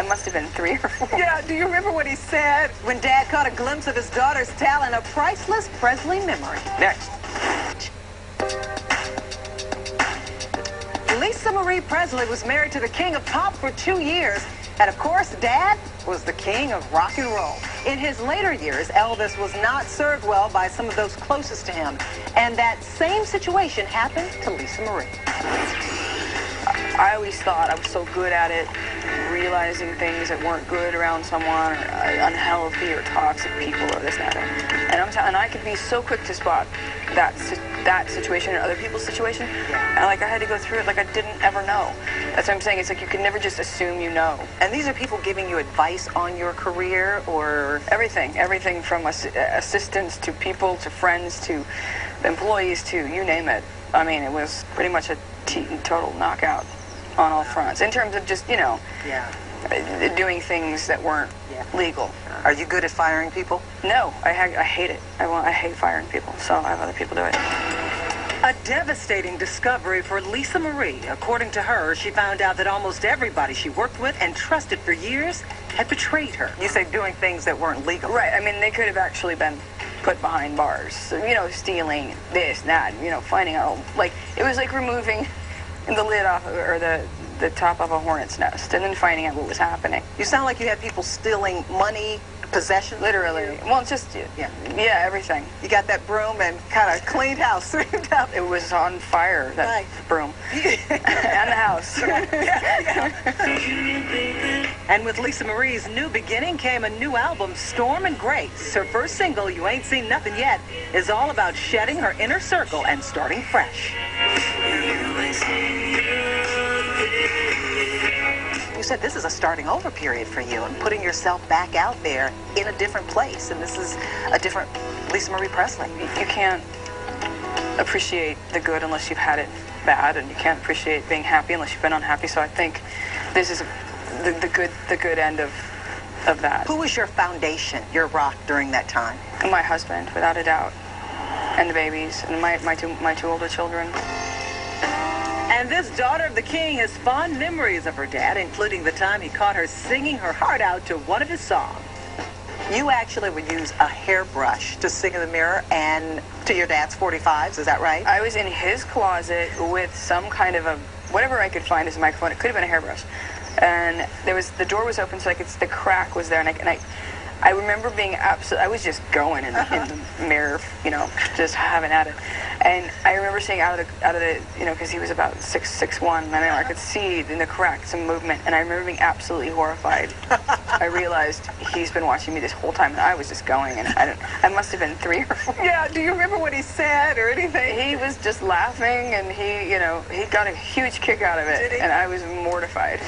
must have been 3 or 4. Yeah, do you remember what he said when Dad caught a glimpse of his daughter's talent? A priceless Presley memory. Next. Lisa Marie Presley was married to the king of pop for 2 years. And of course, Dad was the king of rock and roll. In his later years, Elvis was not served well by some of those closest to him. And that same situation happened to Lisa Marie. I always thought I was so good at it, realizing things that weren't good around someone, or unhealthy or toxic people or this and that. And I could be so quick to spot that situation or other people's situation. And like I had to go through it like I didn't ever know. That's what I'm saying. It's like you can never just assume you know. And these are people giving you advice on your career or everything from assistants to people to friends to employees to you name it. I mean, it was pretty much a total knockout on all fronts in terms of just, you know, doing things that weren't legal. Are you good at firing people? No, I hate it. I hate firing people, so I have other people do it. A devastating discovery for Lisa Marie. According to her, she found out that almost everybody she worked with and trusted for years had betrayed her. You say doing things that weren't legal. Right. I mean, they could have actually been put behind bars. So, you know, stealing this, that, you know, finding out. Like, it was like removing the lid off, or the top of a hornet's nest, and then finding out what was happening. You sound like you had people stealing money, possessions. Literally. Well, just, yeah, everything. You got that broom and kind of cleaned house. It was on fire, that broom. And the house. And with Lisa Marie's new beginning came a new album, Storm and Grace. Her first single, You Ain't Seen Nothing Yet, is all about shedding her inner circle and starting fresh. You said this is a starting over period for you and putting yourself back out there in a different place. And this is a different Lisa Marie Presley. You can't appreciate the good unless you've had it bad, and you can't appreciate being happy unless you've been unhappy. So I think this is the good end of that. Who was your foundation, your rock during that time? My husband, without a doubt, and the babies, and my two older children. And this daughter of the king has fond memories of her dad, including the time he caught her singing her heart out to one of his songs. You actually would use a hairbrush to sing in the mirror and to your dad's 45s, is that right? I was in his closet with some kind of whatever I could find as a microphone. It could have been a hairbrush. And the door was open, so the crack was there, and I remember being I was just going in the mirror, you know, just having at it. And I remember seeing out of the you know, because he was about 6'1", and I could see in the crack some movement, and I remember being absolutely horrified. I realized he's been watching me this whole time, and I was just going, and I must have been 3 or 4. Yeah, do you remember what he said or anything? He was just laughing, and he got a huge kick out of it, and I was mortified.